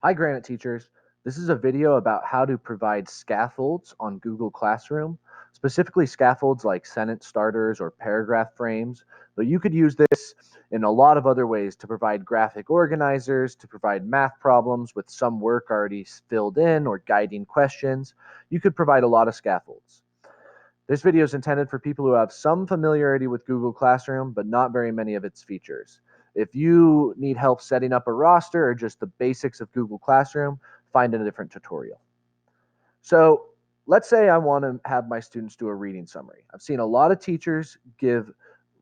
Hi, Granite teachers. This is a video about how to provide scaffolds on Google Classroom, specifically scaffolds like sentence starters or paragraph frames. But you could use this in a lot of other ways to provide graphic organizers, to provide math problems with some work already filled in or guiding questions. You could provide a lot of scaffolds. This video is intended for people who have some familiarity with Google Classroom, but not very many of its features. If you need help setting up a roster or just the basics of Google Classroom, find a different tutorial. So let's say I want to have my students do a reading summary. I've seen a lot of teachers give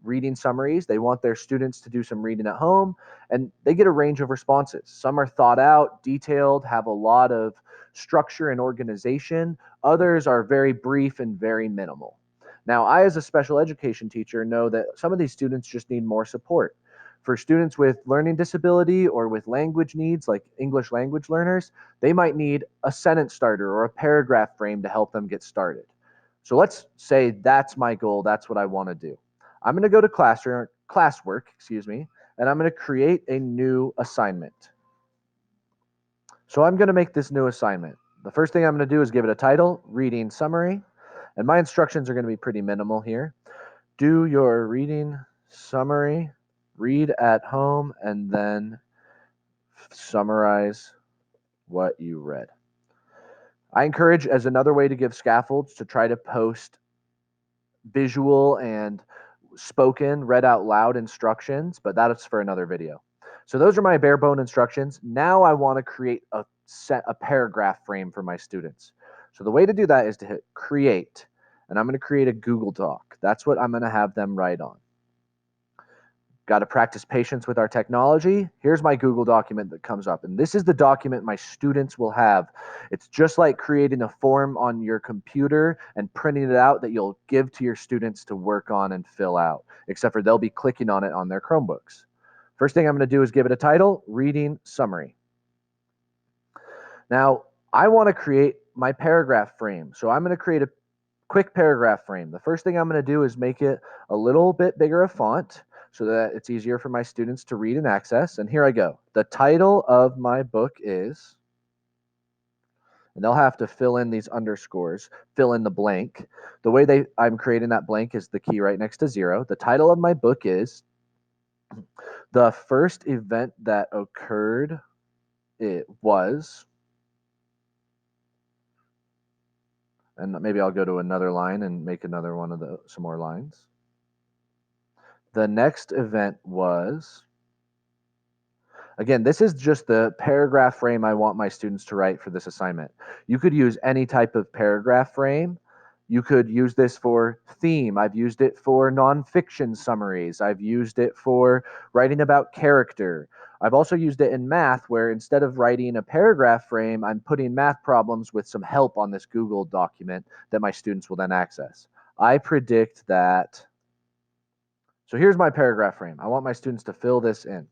reading summaries. They want their students to do some reading at home, and they get a range of responses. Some are thought out, detailed, have a lot of structure and organization. Others are very brief and very minimal. Now, I, as a special education teacher, know that some of these students just need more support. For students with learning disability or with language needs, like English language learners, they might need a sentence starter or a paragraph frame to help them get started. So let's say that's my goal. That's what I want to do. I'm going to go to classwork, and I'm going to create a new assignment. So I'm going to make this new assignment. The first thing I'm going to do is give it a title, reading summary, and my instructions are going to be pretty minimal here. Do your reading summary, read at home, and then summarize what you read. I encourage, as another way to give scaffolds, to try to post visual and spoken, read out loud instructions, but that's for another video. So those are my bare bone instructions. Now I want to create a paragraph frame for my students. So the way to do that is to hit create, and I'm going to create a Google Doc. That's what I'm going to have them write on. Got to practice patience with our technology. Here's my Google document that comes up, and this is the document my students will have. It's just like creating a form on your computer and printing it out that you'll give to your students to work on and fill out, except for they'll be clicking on it on their Chromebooks. First thing I'm going to do is give it a title, reading summary. Now, I want to create my paragraph frame, so I'm going to create a quick paragraph frame. The first thing I'm going to do is make it a little bit bigger of font so that it's easier for my students to read and access. And here I go. The title of my book is, and they'll have to fill in these underscores, fill in the blank. The way I'm creating that blank is the key right next to 0. The title of my book is The First Event That Occurred. It was, and maybe I'll go to another line and make another one of some more lines. The next event was, again, this is just the paragraph frame I want my students to write for this assignment. You could use any type of paragraph frame. You could use this for theme. I've used it for nonfiction summaries. I've used it for writing about character. I've also used it in math, where instead of writing a paragraph frame, I'm putting math problems with some help on this Google document that my students will then access. I predict that. So here's my paragraph frame. I want my students to fill this in.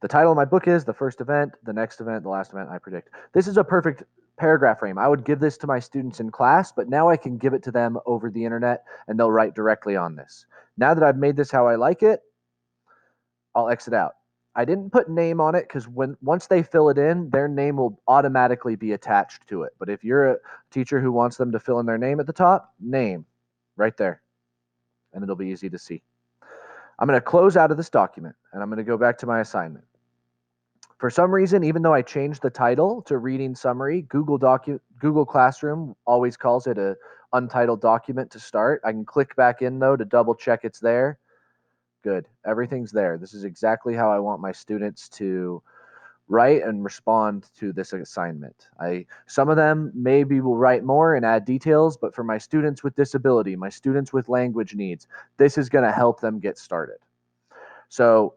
The title of my book is The First Event, the next event, the last event, I predict. This is a perfect paragraph frame. I would give this to my students in class, but now I can give it to them over the internet and they'll write directly on this. Now that I've made this how I like it, I'll exit out. I didn't put name on it because once they fill it in, their name will automatically be attached to it. But if you're a teacher who wants them to fill in their name at the top, name, right there, and it'll be easy to see. I'm going to close out of this document, and I'm going to go back to my assignment. For some reason, even though I changed the title to reading summary, Google Classroom always calls it a untitled document to start. I can click back in, though, to double check it's there. Good. Everything's there. This is exactly how I want my students to write and respond to this assignment. Some of them maybe will write more and add details, but for my students with disability, my students with language needs, this is going to help them get started. So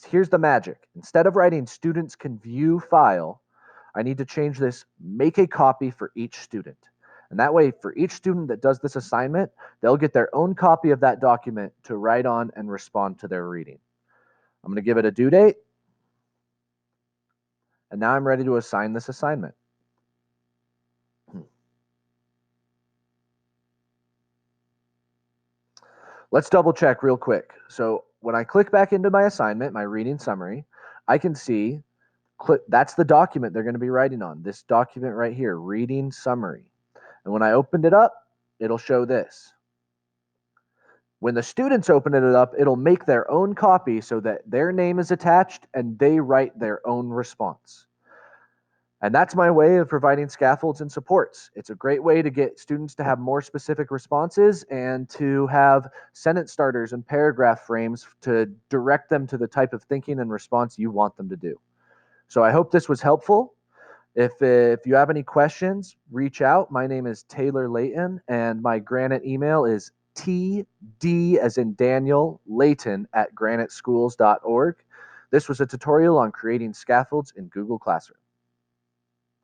here's the magic. Instead of writing students can view file, I need to change this, make a copy for each student. And that way, for each student that does this assignment, they'll get their own copy of that document to write on and respond to their reading. I'm going to give it a due date. And now I'm ready to assign this assignment. Let's double check real quick. So when I click back into my assignment, my reading summary, I can see, that's the document they're going to be writing on. This document right here, reading summary. And when I opened it up, it'll show this. When the students open it up, it'll make their own copy so that their name is attached and they write their own response. And that's my way of providing scaffolds and supports. It's a great way to get students to have more specific responses and to have sentence starters and paragraph frames to direct them to the type of thinking and response you want them to do. So I hope this was helpful. If you have any questions, reach out. My name is Taylor Layton, and my Granite email is td as in Daniel Layton at graniteschools.org. This was a tutorial on creating scaffolds in Google Classroom.